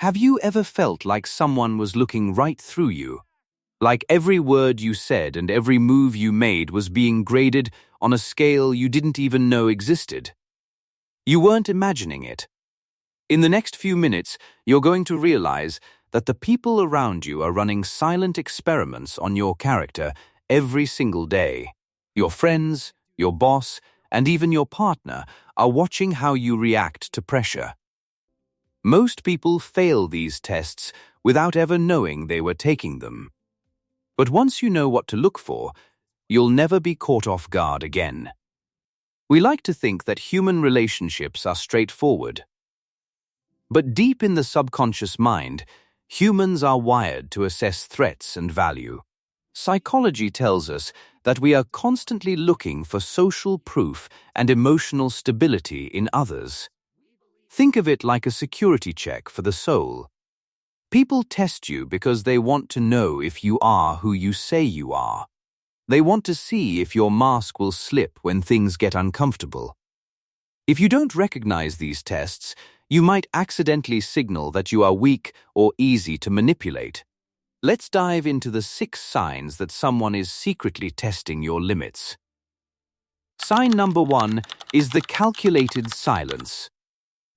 Have you ever felt like someone was looking right through you? Like every word you said and every move you made was being graded on a scale you didn't even know existed? You weren't imagining it. In the next few minutes, you're going to realize that the people around you are running silent experiments on your character every single day. Your friends, your boss, and even your partner are watching how you react to pressure. Most people fail these tests without ever knowing they were taking them. But once you know what to look for, you'll never be caught off guard again. We like to think that human relationships are straightforward. But deep in the subconscious mind, humans are wired to assess threats and value. Psychology tells us that we are constantly looking for social proof and emotional stability in others. Think of it like a security check for the soul. People test you because they want to know if you are who you say you are. They want to see if your mask will slip when things get uncomfortable. If you don't recognize these tests, you might accidentally signal that you are weak or easy to manipulate. Let's dive into the 6 signs that someone is secretly testing your limits. Sign number 1 is the calculated silence.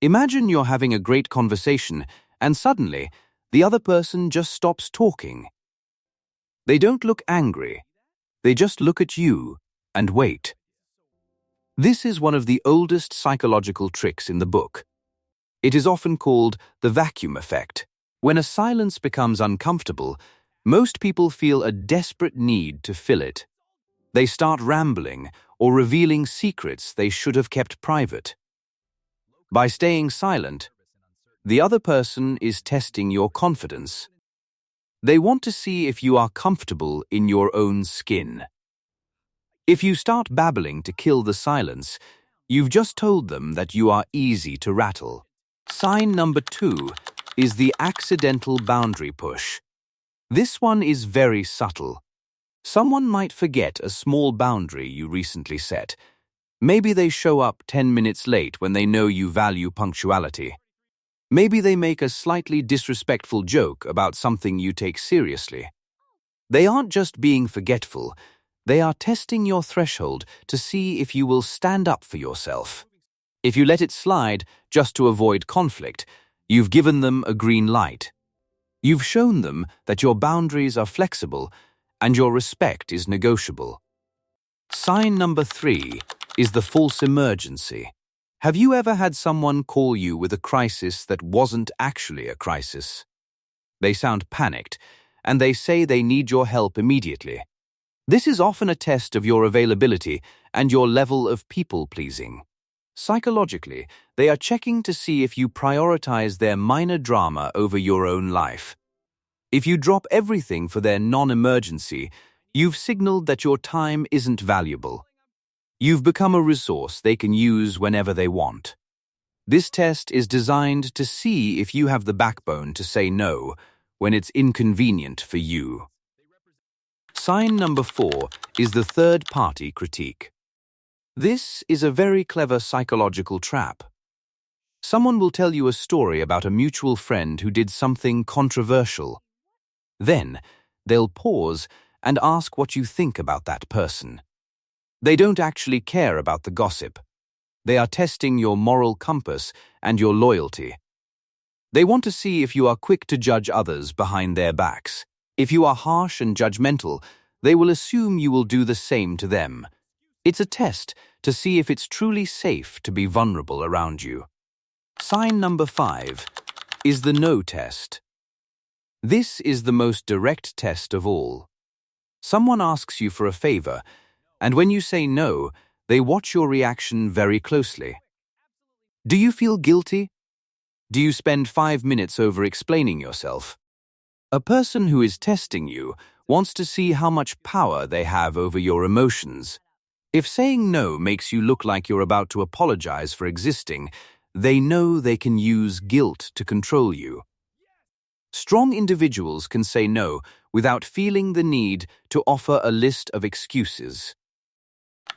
Imagine you're having a great conversation and suddenly, the other person just stops talking. They don't look angry. They just look at you and wait. This is one of the oldest psychological tricks in the book. It is often called the vacuum effect. When a silence becomes uncomfortable, most people feel a desperate need to fill it. They start rambling or revealing secrets they should have kept private. By staying silent, the other person is testing your confidence. They want to see if you are comfortable in your own skin. If you start babbling to kill the silence, you've just told them that you are easy to rattle. Sign number 2 is the accidental boundary push. This one is very subtle. Someone might forget a small boundary you recently set. Maybe they show up 10 minutes late when they know you value punctuality. Maybe they make a slightly disrespectful joke about something you take seriously. They aren't just being forgetful, they are testing your threshold to see if you will stand up for yourself. If you let it slide just to avoid conflict, you've given them a green light. You've shown them that your boundaries are flexible and your respect is negotiable. Sign number 3 is the false emergency. Have you ever had someone call you with a crisis that wasn't actually a crisis? They sound panicked, and they say they need your help immediately. This is often a test of your availability and your level of people-pleasing. Psychologically, they are checking to see if you prioritize their minor drama over your own life. If you drop everything for their non-emergency, you've signaled that your time isn't valuable. You've become a resource they can use whenever they want. This test is designed to see if you have the backbone to say no when it's inconvenient for you. Sign number 4 is the third-party critique. This is a very clever psychological trap. Someone will tell you a story about a mutual friend who did something controversial. Then, they'll pause and ask what you think about that person. They don't actually care about the gossip. They are testing your moral compass and your loyalty. They want to see if you are quick to judge others behind their backs. If you are harsh and judgmental, they will assume you will do the same to them. It's a test to see if it's truly safe to be vulnerable around you. Sign number 5 is the no test. This is the most direct test of all. Someone asks you for a favor, and when you say no, they watch your reaction very closely. Do you feel guilty? Do you spend 5 minutes over-explaining yourself? A person who is testing you wants to see how much power they have over your emotions. If saying no makes you look like you're about to apologize for existing, they know they can use guilt to control you. Strong individuals can say no without feeling the need to offer a list of excuses.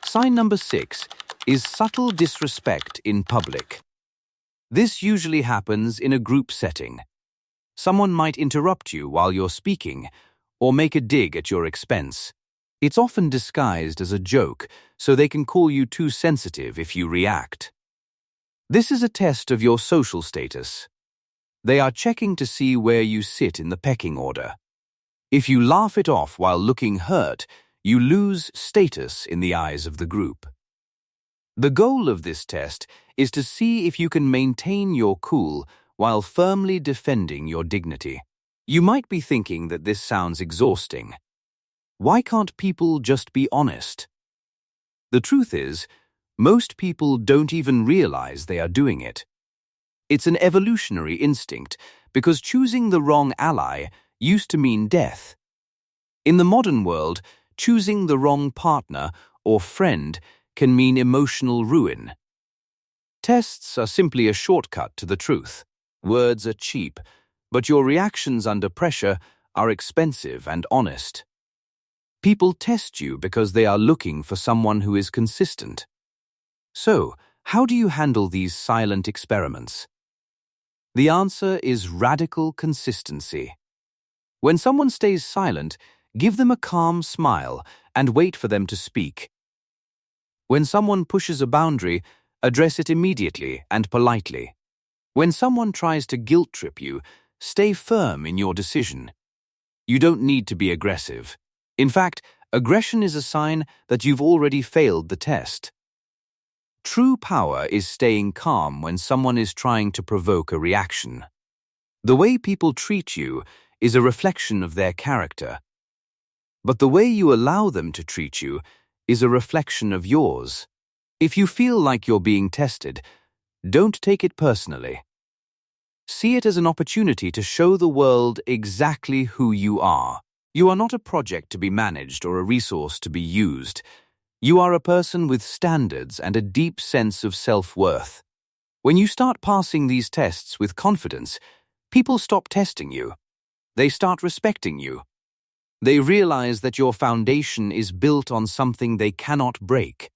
Sign number 6 is subtle disrespect in public. This usually happens in a group setting. Someone might interrupt you while you're speaking, or make a dig at your expense. It's often disguised as a joke, so they can call you too sensitive if you react. This is a test of your social status. They are checking to see where you sit in the pecking order. If you laugh it off while looking hurt, you lose status in the eyes of the group. The goal of this test is to see if you can maintain your cool while firmly defending your dignity. You might be thinking that this sounds exhausting. Why can't people just be honest? The truth is, most people don't even realize they are doing it. It's an evolutionary instinct because choosing the wrong ally used to mean death. In the modern world, choosing the wrong partner or friend can mean emotional ruin. Tests are simply a shortcut to the truth. Words are cheap, but your reactions under pressure are expensive and honest. People test you because they are looking for someone who is consistent. So, how do you handle these silent experiments? The answer is radical consistency. When someone stays silent, give them a calm smile and wait for them to speak. When someone pushes a boundary, address it immediately and politely. When someone tries to guilt trip you, stay firm in your decision. You don't need to be aggressive. In fact, aggression is a sign that you've already failed the test. True power is staying calm when someone is trying to provoke a reaction. The way people treat you is a reflection of their character. But the way you allow them to treat you is a reflection of yours. If you feel like you're being tested, don't take it personally. See it as an opportunity to show the world exactly who you are. You are not a project to be managed or a resource to be used. You are a person with standards and a deep sense of self-worth. When you start passing these tests with confidence, people stop testing you. They start respecting you. They realize that your foundation is built on something they cannot break.